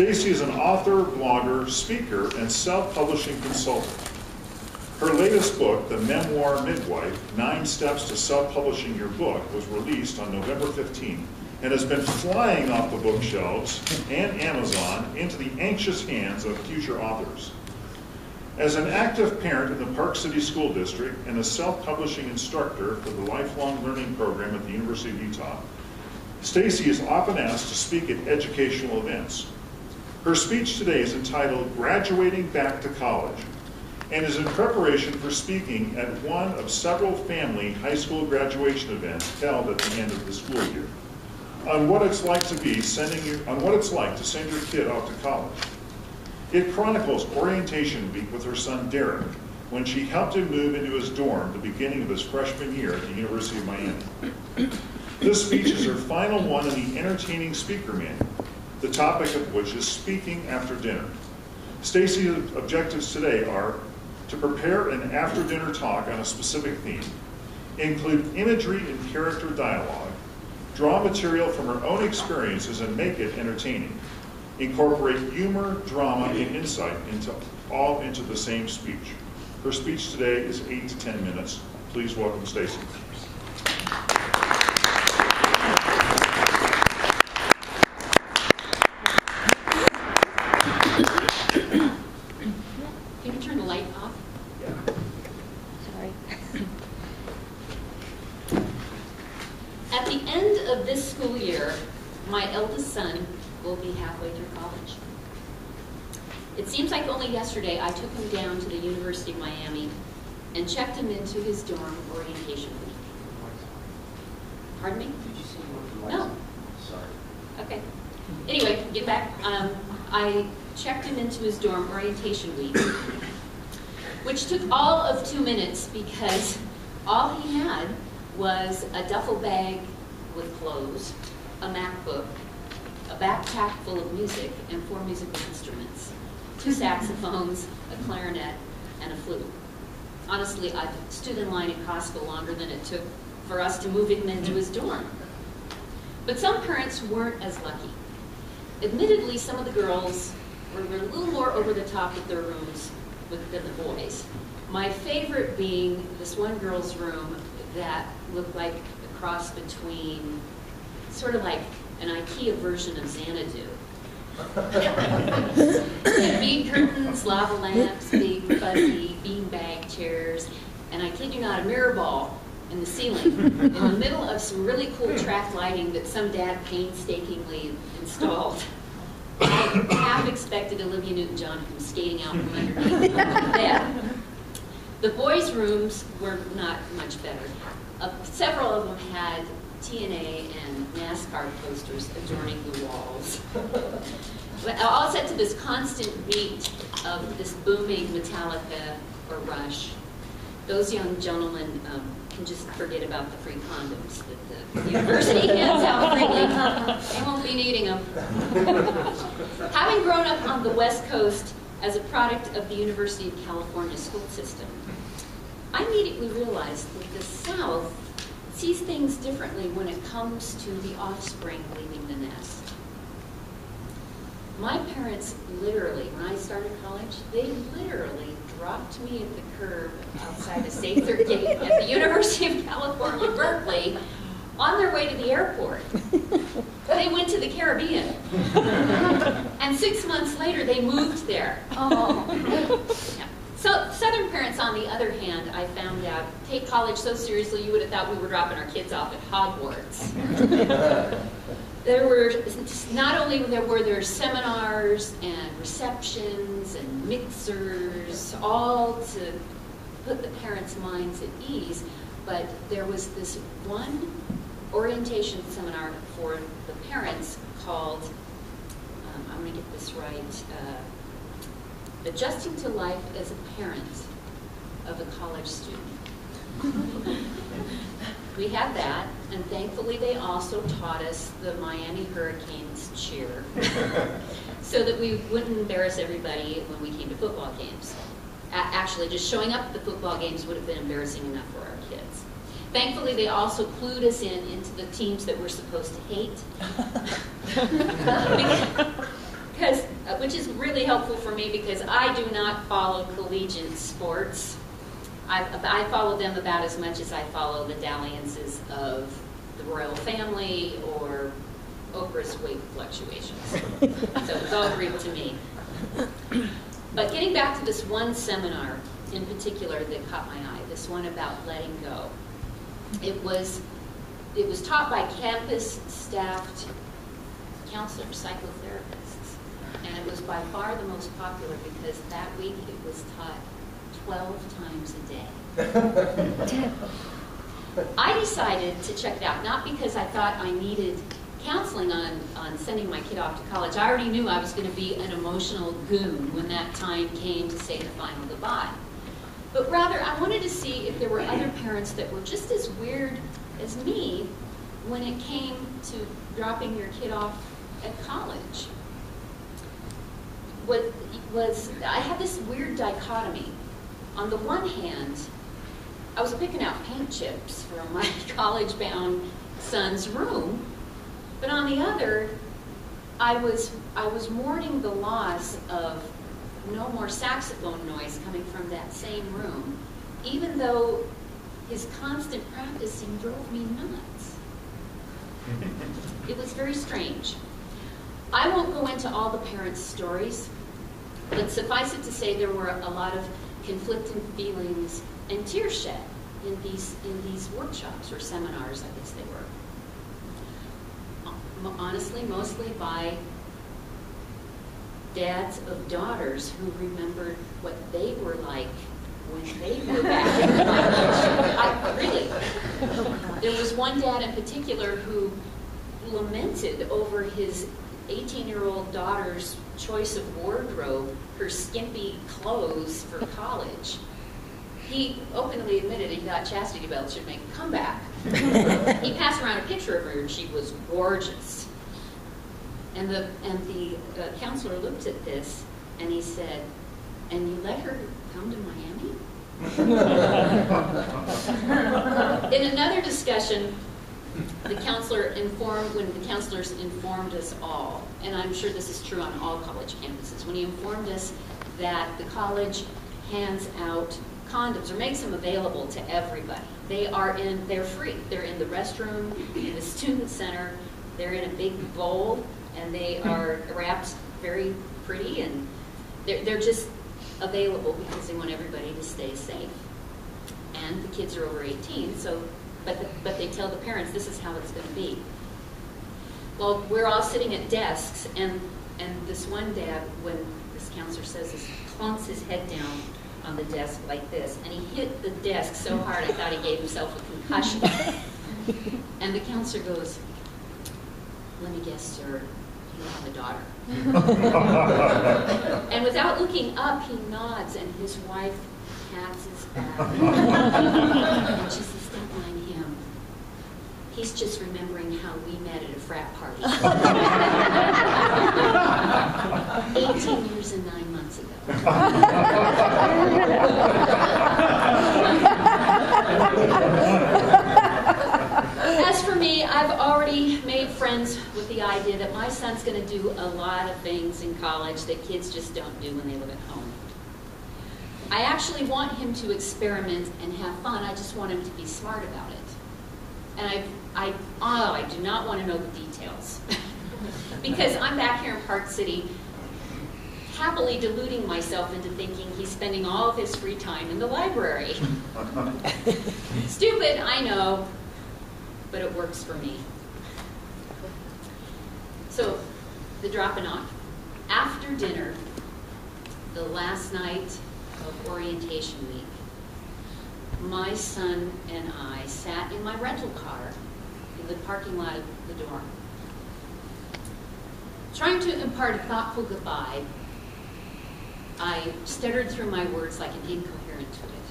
Stacy is an author, blogger, speaker, and self-publishing consultant. Her latest book, The Memoir Midwife, 9 Steps to Self-Publishing Your Book, was released on November 15th and has been flying off the bookshelves and Amazon into the anxious hands of future authors. As an active parent in the Park City School District and a self-publishing instructor for the Lifelong Learning Program at the University of Utah, Stacy is often asked to speak at educational events. Her speech today is entitled Graduating Back to College and is in preparation for speaking at one of several family high school graduation events held at the end of the school year on what it's like to send your kid off to college. It chronicles orientation week with her son Derek when she helped him move into his dorm the beginning of his freshman year at the University of Miami. This speech is her final one in the entertaining speaker manual, the topic of which is speaking after dinner. Stacy's objectives today are to prepare an after-dinner talk on a specific theme, include imagery and character dialogue, draw material from her own experiences and make it entertaining, incorporate humor, drama, and insight into the same speech. Her speech today is 8 to 10 minutes. Please welcome Stacy. Can you turn the light off? Yeah. Sorry. At the end of this school year, my eldest son will be halfway through college. It seems like only yesterday I took him down to the University of Miami and checked him into his dorm orientation week. Pardon me? Did you see what? No. Sorry. Okay. Anyway, get back. I checked him into his dorm orientation week, which took all of 2 minutes because all he had was a duffel bag with clothes, a MacBook, a backpack full of music, and 4 musical instruments, 2 saxophones, a clarinet, and a flute. Honestly, I stood in line at Costco longer than it took for us to move him into his dorm. But some parents weren't as lucky. Admittedly, some of the girls were a little more over the top with their rooms than the boys. My favorite being this one girl's room that looked like a cross between, sort of like an IKEA version of Xanadu. Bead curtains, lava lamps, big fuzzy beanbag chairs, and I kid you not, a mirror ball in the ceiling in the middle of some really cool track lighting that some dad painstakingly installed. I half expected Olivia Newton-John to come skating out from underneath the bed. The boys' rooms were not much better. Several of them had TNA and NASCAR posters adorning the walls. But all set to this constant beat of this booming Metallica or Rush. Those young gentlemen can just forget about the free condoms that the university hands out freely. They won't be needing them. Having grown up on the West Coast as a product of the University of California school system, I immediately realized that the South sees things differently when it comes to the offspring leaving the nest. My parents literally, when I started college, they literally dropped me at the curb outside the Sather Gate at the University of California, Berkeley, on their way to the airport. They went to the Caribbean. And 6 months later, they moved there. Oh. Yeah. So Southern parents, on the other hand, I found out, take college so seriously you would have thought we were dropping our kids off at Hogwarts. There were, not only were there seminars and receptions and mixers, all to put the parents' minds at ease, but there was this one orientation seminar for the parents called, I'm going to get this right, Adjusting to Life as a Parent of a College Student. We had that, and thankfully they also taught us the Miami Hurricanes cheer so that we wouldn't embarrass everybody when we came to football games. Actually, just showing up at the football games would have been embarrassing enough for our kids. Thankfully, they also clued us into the teams that we're supposed to hate. Because which is really helpful for me because I do not follow collegiate sports. I follow them about as much as I follow the dalliances of the royal family or Oprah's weight fluctuations. So it's all Greek to me. But getting back to this one seminar in particular that caught my eye, this one about letting go. It was taught by campus-staffed counselors, psychotherapists, and it was by far the most popular because that week it was taught 12 times a day. I decided to check it out, not because I thought I needed counseling on sending my kid off to college. I already knew I was going to be an emotional goon when that time came to say the final goodbye. But rather, I wanted to see if there were other parents that were just as weird as me when it came to dropping your kid off at college. I had this weird dichotomy. On the one hand, I was picking out paint chips for my college-bound son's room, but on the other, I was mourning the loss of no more saxophone noise coming from that same room, even though his constant practicing drove me nuts. It was very strange. I won't go into all the parents' stories, but suffice it to say there were a lot of conflicting feelings and tears shed in these workshops or seminars, I guess they were. Honestly, mostly by dads of daughters who remembered what they were like when they were back in college. Really. There was one dad in particular who lamented over his 18-year-old daughter's choice of wardrobe, her skimpy clothes for college. He openly admitted he thought chastity belts should make a comeback. He passed around a picture of her and she was gorgeous. And the counselor looked at this and he said, "And you let her come to Miami?" In another discussion, when the counselors informed us all, and I'm sure this is true on all college campuses, when he informed us that the college hands out condoms or makes them available to everybody. They're free. They're in the restroom, in the student center, they're in a big bowl, and they are wrapped very pretty, and they're just available because they want everybody to stay safe. And the kids are over 18, so but they tell the parents this is how it's going to be. Well, we're all sitting at desks, and this one dad, when this counselor says this, clunks his head down on the desk like this, and he hit the desk so hard I thought he gave himself a concussion. And the counselor goes, "Let me guess, sir, you have a daughter." And without looking up, he nods, and his wife pats his back. And she says, "Don't mind him. He's just remembering how we met at a frat party 18 years and 9 months ago." As for me, I've already made friends with the idea that my son's going to do a lot of things in college that kids just don't do when they live at home. I actually want him to experiment and have fun. I just want him to be smart about it. And I do not want to know the details. Because I'm back here in Park City happily deluding myself into thinking he's spending all of his free time in the library. Stupid, I know, but it works for me. So, the dropping off. After dinner, the last night of orientation week, my son and I sat in my rental car in the parking lot of the dorm, trying to impart a thoughtful goodbye. I stuttered through my words like an incoherent twit.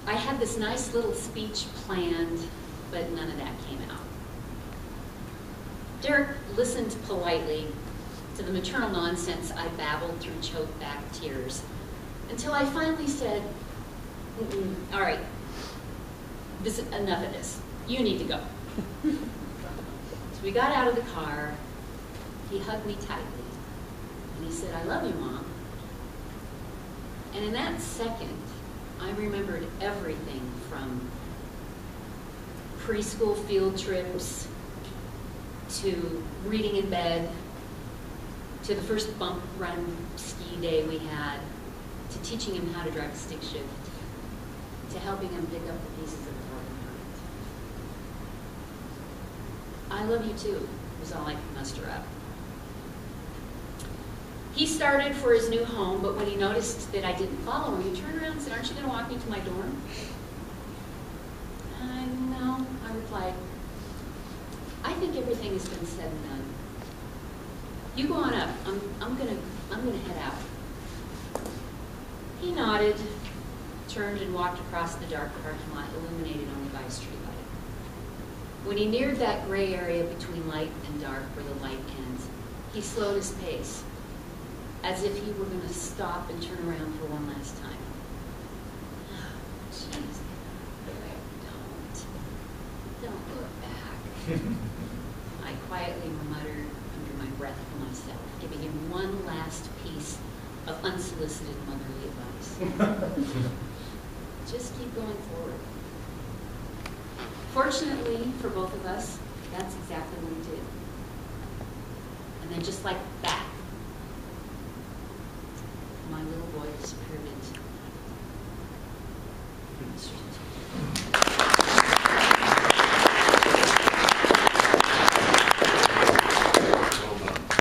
I had this nice little speech planned, but none of that came out. Derek listened politely to the maternal nonsense I babbled through choked-back tears, until I finally said, "All right, enough of this. You need to go." So we got out of the car, he hugged me tightly, and he said, "I love you, Mom." And in that second, I remembered everything from preschool field trips, to reading in bed, to the first bump run ski day we had, to teaching him how to drive a stick shift, to helping him pick up the pieces of the broken heart. "I love you too," was all I could muster up. He started for his new home, but when he noticed that I didn't follow him, he turned around and said, "Aren't you going to walk me to my dorm?" "No," I replied. "I think everything has been said and done. You go on up. I'm gonna head out." He nodded, turned and walked across the dark parking lot, illuminated only by a street light. When he neared that gray area between light and dark where the light ends, he slowed his pace, as if he were going to stop and turn around for one last time. Oh, jeez, don't look back. I quietly muttered under my breath to myself, giving him one last piece of unsolicited motherly advice. Just keep going forward. Fortunately for both of us, that's exactly what he did. And then just like that, my little boy disappeared into